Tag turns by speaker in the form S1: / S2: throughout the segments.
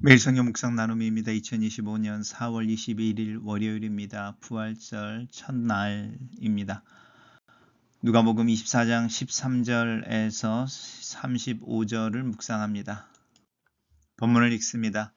S1: 매일 성경 묵상 나눔입니다. 2025년 4월 21일 월요일입니다. 부활절 첫날입니다. 누가복음 24장 13절에서 35절을 묵상합니다. 본문을 읽습니다.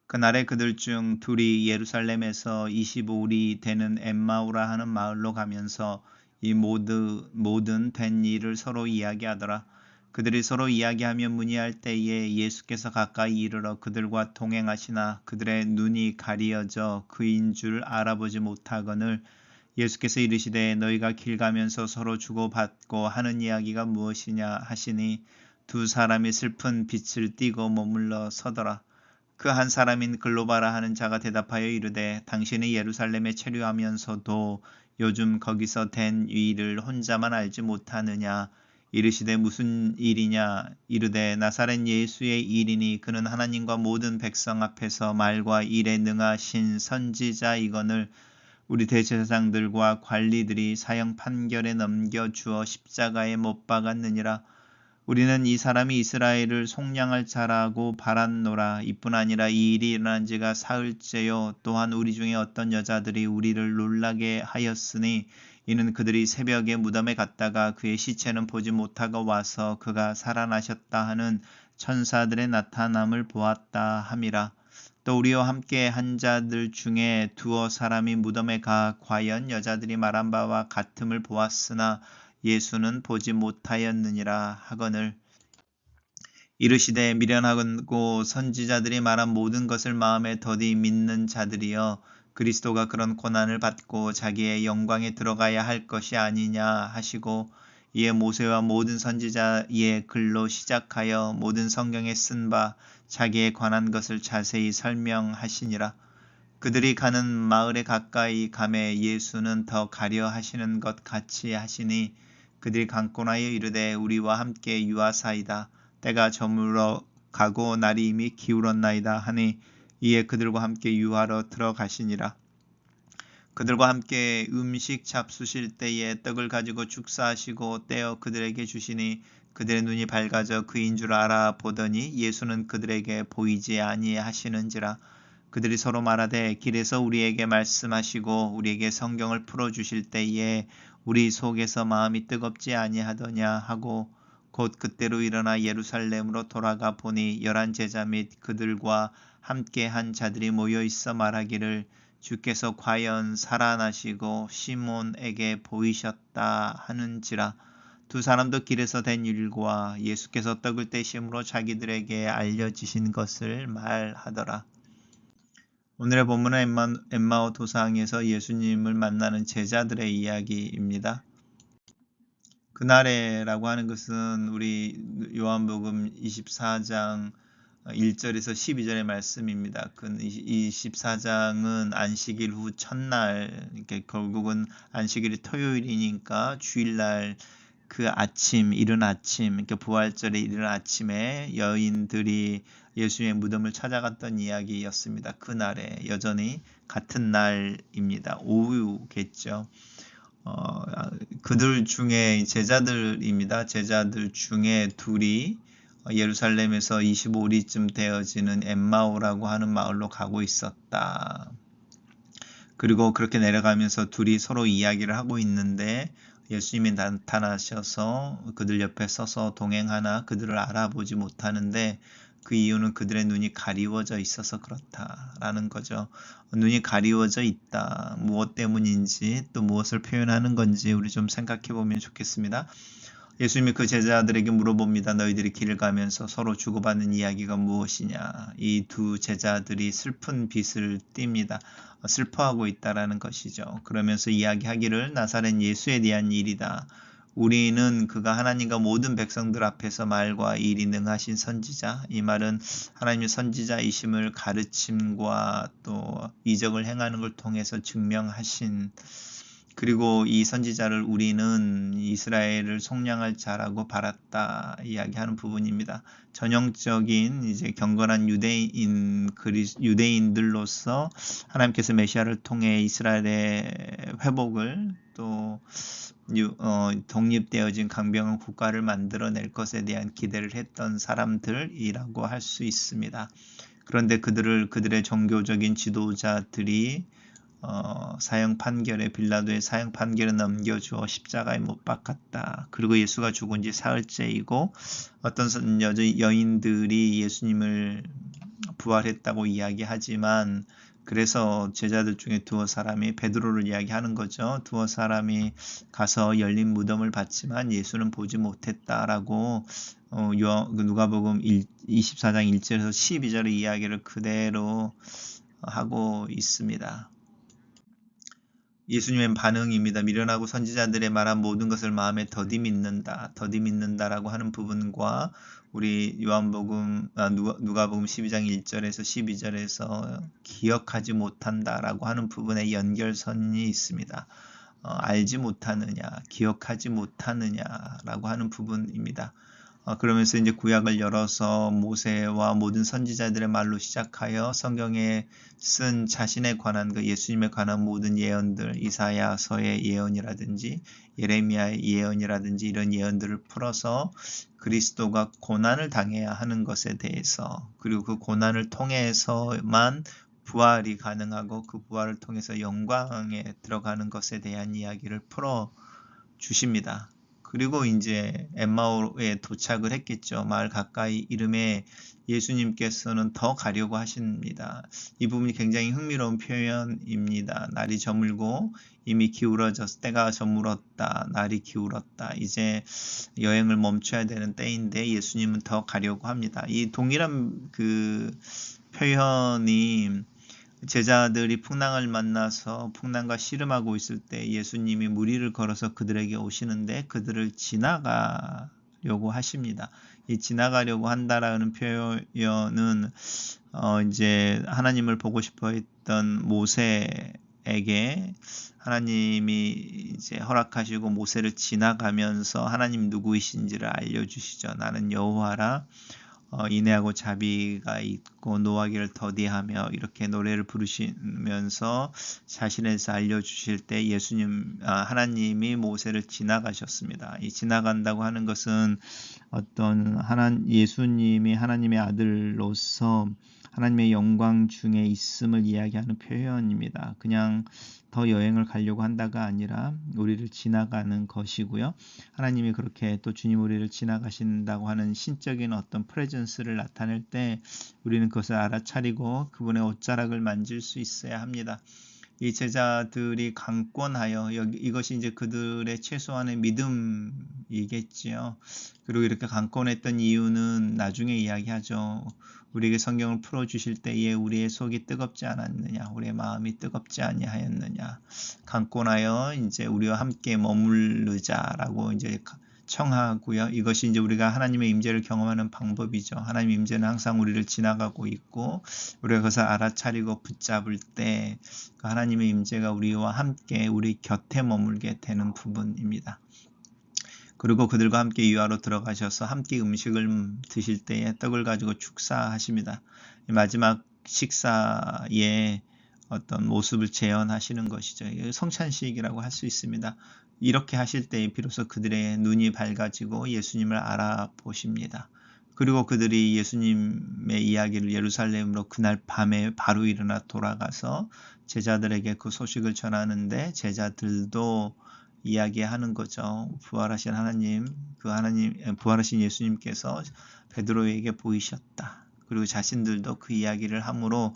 S1: 그날에 그들 중 둘이 예루살렘에서 25里되는 엠마오라 하는 마을로 가면서 이 모든 된 일을 서로 이야기하더라. 그들이 서로 이야기하며 문의할 때에 예수께서 가까이 이르러 그들과 동행하시나 그들의 눈이 가리어져 그인 줄 알아보지 못하거늘 예수께서 이르시되 너희가 길 가면서 서로 주고받고 하는 이야기가 무엇이냐 하시니 두 사람이 슬픈 빛을 띠고 머물러 서더라. 그 한 사람인 글로바라 하는 자가 대답하여 이르되 당신이 예루살렘에 체류하면서도 요즘 거기서 된 일을 혼자만 알지 못하느냐. 이르시되 무슨 일이냐. 이르되 나사렛 예수의 일이니 그는 하나님과 모든 백성 앞에서 말과 일에 능하신 선지자이거늘 우리 대제사장들과 관리들이 사형 판결에 넘겨주어 십자가에 못 박았느니라. 우리는 이 사람이 이스라엘을 속량할 자라고 바랐노라. 이뿐 아니라 이 일이 일어난 지가 사흘째요. 또한 우리 중에 어떤 여자들이 우리를 놀라게 하였으니 이는 그들이 새벽에 무덤에 갔다가 그의 시체는 보지 못하고 와서 그가 살아나셨다 하는 천사들의 나타남을 보았다 함이라. 또 우리와 함께 한 자들 중에 두어 사람이 무덤에 가 과연 여자들이 말한 바와 같음을 보았으나 예수는 보지 못하였느니라 하거늘 이르시되 미련하고 선지자들이 말한 모든 것을 마음에 더디 믿는 자들이여 그리스도가 그런 고난을 받고 자기의 영광에 들어가야 할 것이 아니냐 하시고 이에 모세와 모든 선지자의 글로 시작하여 모든 성경에 쓴 바 자기에 관한 것을 자세히 설명하시니라. 그들이 가는 마을에 가까이 가매 예수는 더 가려 하시는 것 같이 하시니 그들이 강권하여 이르되 우리와 함께 유하사이다. 때가 저물어 가고 날이 이미 기울었나이다 하니 이에 그들과 함께 유하러 들어가시니라. 그들과 함께 음식 잡수실 때에 떡을 가지고 축사하시고 떼어 그들에게 주시니 그들의 눈이 밝아져 그인 줄 알아보더니 예수는 그들에게 보이지 아니하시는지라. 그들이 서로 말하되 길에서 우리에게 말씀하시고 우리에게 성경을 풀어주실 때에 우리 속에서 마음이 뜨겁지 아니하더냐 하고 곧 그때로 일어나 예루살렘으로 돌아가 보니 11 제자 및 그들과 함께한 자들이 모여있어 말하기를 주께서 과연 살아나시고 시몬에게 보이셨다 하는지라. 두 사람도 길에서 된 일과 예수께서 떡을 떼심으로 자기들에게 알려지신 것을 말하더라. 오늘의 본문은 엠마오 도상에서 예수님을 만나는 제자들의 이야기입니다. 그날에라고 하는 것은 우리 요한복음 24장 1절에서 12절의 말씀입니다. 그 24장은 안식일 후 첫날, 결국은 안식일이 토요일이니까 주일날 그 아침, 이른 아침, 부활절에 이른 아침에 여인들이 예수의 무덤을 찾아갔던 이야기였습니다. 그날에 여전히 같은 날입니다. 오후겠죠. 그들 중에 제자들입니다. 제자들 중에 둘이 예루살렘에서 25리쯤 되어지는 엠마오라고 하는 마을로 가고 있었다. 그리고 그렇게 내려가면서 둘이 서로 이야기를 하고 있는데 예수님이 나타나셔서 그들 옆에 서서 동행하나 그들을 알아보지 못하는데 그 이유는 그들의 눈이 가리워져 있어서 그렇다라는 거죠. 눈이 가리워져 있다. 무엇 때문인지 또 무엇을 표현하는 건지 우리 좀 생각해 보면 좋겠습니다. 예수님이 그 제자들에게 물어봅니다. 너희들이 길을 가면서 서로 주고받는 이야기가 무엇이냐. 이 두 제자들이 슬픈 빛을 띱니다. 슬퍼하고 있다라는 것이죠. 그러면서 이야기하기를 나사렛 예수에 대한 일이다. 우리는 그가 하나님과 모든 백성들 앞에서 말과 일이 능하신 선지자, 이 말은 하나님의 선지자이심을 가르침과 또 이적을 행하는 걸 통해서 증명하신, 그리고 이 선지자를 우리는 이스라엘을 속량할 자라고 바랐다 이야기하는 부분입니다. 전형적인 이제 경건한 유대인들로서 하나님께서 메시아를 통해 이스라엘의 회복을 또 독립되어진 강병한 국가를 만들어낼 것에 대한 기대를 했던 사람들이라고 할 수 있습니다. 그런데 그들의 종교적인 지도자들이 사형 판결에 빌라도의 사형 판결을 넘겨주어 십자가에 못 박았다. 그리고 예수가 죽은 지 사흘째이고 어떤 여인들이 예수님을 부활했다고 이야기하지만 그래서 제자들 중에 두어 사람이 베드로를 이야기하는 거죠. 두어 사람이 가서 열린 무덤을 봤지만 예수는 보지 못했다라고 누가복음 24장 1절에서 12절의 이야기를 그대로 하고 있습니다. 예수님의 반응입니다. 미련하고 선지자들의 말한 모든 것을 마음에 더디 믿는다라고 하는 부분과 우리 누가복음 12장 1절에서 12절에서 기억하지 못한다라고 하는 부분의 연결선이 있습니다. 알지 못하느냐, 기억하지 못하느냐라고 하는 부분입니다. 그러면서 이제 구약을 열어서 모세와 모든 선지자들의 말로 시작하여 성경에 쓴 자신에 관한 예수님에 관한 모든 예언들, 이사야서의 예언이라든지 예레미야의 예언이라든지 이런 예언들을 풀어서 그리스도가 고난을 당해야 하는 것에 대해서, 그리고 그 고난을 통해서만 부활이 가능하고 그 부활을 통해서 영광에 들어가는 것에 대한 이야기를 풀어 주십니다. 그리고 이제 엠마오에 도착을 했겠죠. 마을 가까이 이름에 예수님께서는 더 가려고 하십니다. 이 부분이 굉장히 흥미로운 표현입니다. 날이 저물고 이미 기울어졌을 때가 저물었다. 날이 기울었다. 이제 여행을 멈춰야 되는 때인데 예수님은 더 가려고 합니다. 이 동일한 그 표현이 제자들이 풍랑을 만나서 풍랑과 씨름하고 있을 때 예수님이 무리를 걸어서 그들에게 오시는데 그들을 지나가려고 하십니다. 이 지나가려고 한다라는 표현은 이제 하나님을 보고 싶어 했던 모세에게 하나님이 이제 허락하시고 모세를 지나가면서 하나님 누구이신지를 알려주시죠. 나는 여호와라. 인애하고 자비가 있고 노하기를 더디하며 이렇게 노래를 부르시면서 자신에서 알려주실 때 하나님이 모세를 지나가셨습니다. 이 지나간다고 하는 것은 어떤 예수님이 하나님의 아들로서 하나님의 영광 중에 있음을 이야기하는 표현입니다. 그냥 더 여행을 가려고 한다가 아니라 우리를 지나가는 것이고요. 하나님이 그렇게 또 주님 우리를 지나가신다고 하는 신적인 어떤 프레젠스를 나타낼 때 우리는 그것을 알아차리고 그분의 옷자락을 만질 수 있어야 합니다. 이 제자들이 강권하여 이것이 이제 그들의 최소한의 믿음이겠지요. 그리고 이렇게 강권했던 이유는 나중에 이야기하죠. 우리에게 성경을 풀어주실 때에 우리의 속이 뜨겁지 않았느냐, 우리의 마음이 뜨겁지 아니하였느냐, 강권하여 이제 우리와 함께 머무르자라고 이제 청하고요. 이것이 이제 우리가 하나님의 임재를 경험하는 방법이죠. 하나님의 임재는 항상 우리를 지나가고 있고 우리가 그것을 알아차리고 붙잡을 때 그 하나님의 임재가 우리와 함께 우리 곁에 머물게 되는 부분입니다. 그리고 그들과 함께 유하로 들어가셔서 함께 음식을 드실 때에 떡을 가지고 축사하십니다. 마지막 식사의 어떤 모습을 재현하시는 것이죠. 성찬식이라고 할 수 있습니다. 이렇게 하실 때에 비로소 그들의 눈이 밝아지고 예수님을 알아보십니다. 그리고 그들이 예수님의 이야기를 예루살렘으로 그날 밤에 바로 일어나 돌아가서 제자들에게 그 소식을 전하는데 제자들도 이야기하는 거죠. 부활하신 부활하신 예수님께서 베드로에게 보이셨다. 그리고 자신들도 그 이야기를 함으로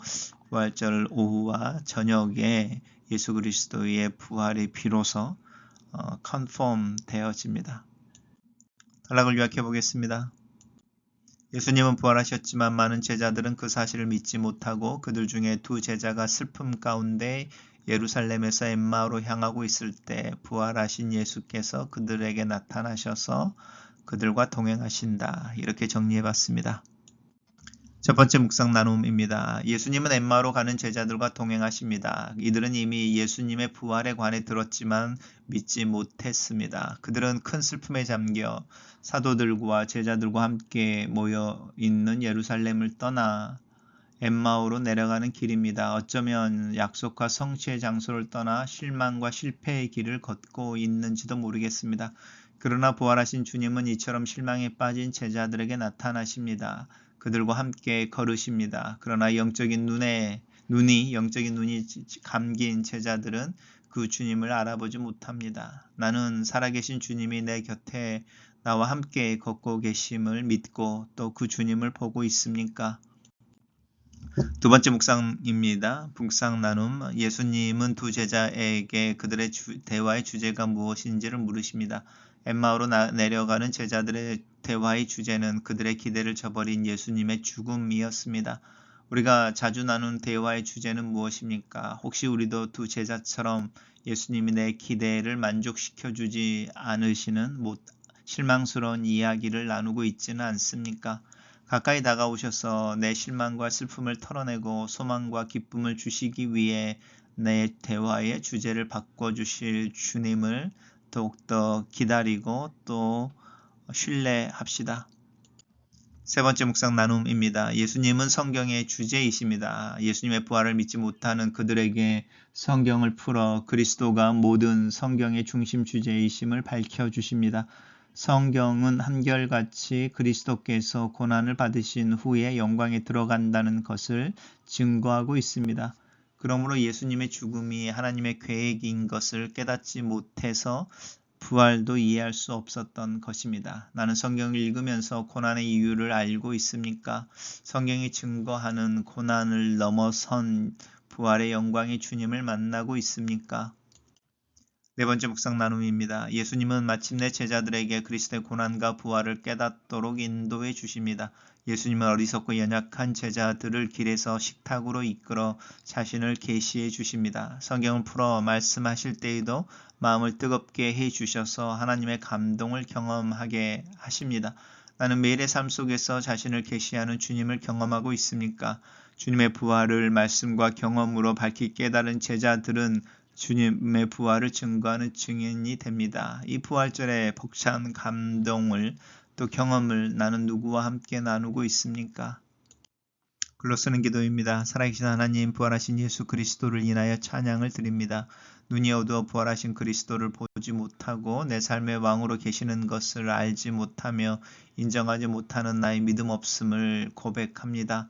S1: 부활절 오후와 저녁에 예수 그리스도의 부활이 비로소 컨펌 되어집니다. 단락을 요약해 보겠습니다. 예수님은 부활하셨지만 많은 제자들은 그 사실을 믿지 못하고 그들 중에 두 제자가 슬픔 가운데 예루살렘에서 엠마오로 향하고 있을 때 부활하신 예수께서 그들에게 나타나셔서 그들과 동행하신다. 이렇게 정리해 봤습니다. 첫 번째 묵상 나눔입니다. 예수님은 엠마오로 가는 제자들과 동행하십니다. 이들은 이미 예수님의 부활에 관해 들었지만 믿지 못했습니다. 그들은 큰 슬픔에 잠겨 사도들과 제자들과 함께 모여 있는 예루살렘을 떠나 엠마오로 내려가는 길입니다. 어쩌면 약속과 성취의 장소를 떠나 실망과 실패의 길을 걷고 있는지도 모르겠습니다. 그러나 부활하신 주님은 이처럼 실망에 빠진 제자들에게 나타나십니다. 그들과 함께 걸으십니다. 그러나 영적인 눈이 감긴 제자들은 그 주님을 알아보지 못합니다. 나는 살아계신 주님이 내 곁에 나와 함께 걷고 계심을 믿고 또 그 주님을 보고 있습니까? 두 번째 묵상입니다. 묵상 나눔. 예수님은 두 제자에게 그들의 대화의 주제가 무엇인지를 물으십니다. 엠마오로 내려가는 제자들의 대화의 주제는 그들의 기대를 저버린 예수님의 죽음이었습니다. 우리가 자주 나눈 대화의 주제는 무엇입니까? 혹시 우리도 두 제자처럼 예수님이 내 기대를 만족시켜주지 않으시는 실망스러운 이야기를 나누고 있지는 않습니까? 가까이 다가오셔서 내 실망과 슬픔을 털어내고 소망과 기쁨을 주시기 위해 내 대화의 주제를 바꿔주실 주님을 더욱더 기다리고 또 신뢰합시다. 세 번째 묵상 나눔입니다. 예수님은 성경의 주제이십니다. 예수님의 부활을 믿지 못하는 그들에게 성경을 풀어 그리스도가 모든 성경의 중심 주제이심을 밝혀주십니다. 성경은 한결같이 그리스도께서 고난을 받으신 후에 영광에 들어간다는 것을 증거하고 있습니다. 그러므로 예수님의 죽음이 하나님의 계획인 것을 깨닫지 못해서 부활도 이해할 수 없었던 것입니다. 나는 성경을 읽으면서 고난의 이유를 알고 있습니까? 성경이 증거하는 고난을 넘어선 부활의 영광의 주님을 만나고 있습니까? 네 번째 묵상 나눔입니다. 예수님은 마침내 제자들에게 그리스도의 고난과 부활을 깨닫도록 인도해 주십니다. 예수님은 어리석고 연약한 제자들을 길에서 식탁으로 이끌어 자신을 계시해 주십니다. 성경을 풀어 말씀하실 때에도 마음을 뜨겁게 해 주셔서 하나님의 감동을 경험하게 하십니다. 나는 매일의 삶 속에서 자신을 계시하는 주님을 경험하고 있습니까? 주님의 부활을 말씀과 경험으로 밝히 깨달은 제자들은 주님의 부활을 증거하는 증인이 됩니다. 이 부활절의 벅찬 감동을 또 경험을 나는 누구와 함께 나누고 있습니까? 글로 쓰는 기도입니다. 살아계신 하나님, 부활하신 예수 그리스도를 인하여 찬양을 드립니다. 눈이 어두워 부활하신 그리스도를 보지 못하고 내 삶의 왕으로 계시는 것을 알지 못하며 인정하지 못하는 나의 믿음 없음을 고백합니다.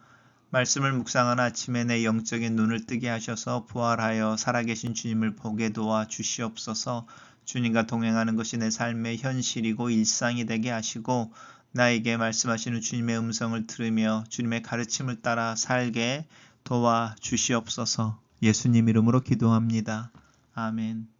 S1: 말씀을 묵상하는 아침에 내 영적인 눈을 뜨게 하셔서 부활하여 살아계신 주님을 보게 도와 주시옵소서. 주님과 동행하는 것이 내 삶의 현실이고 일상이 되게 하시고 나에게 말씀하시는 주님의 음성을 들으며 주님의 가르침을 따라 살게 도와 주시옵소서. 예수님 이름으로 기도합니다. 아멘.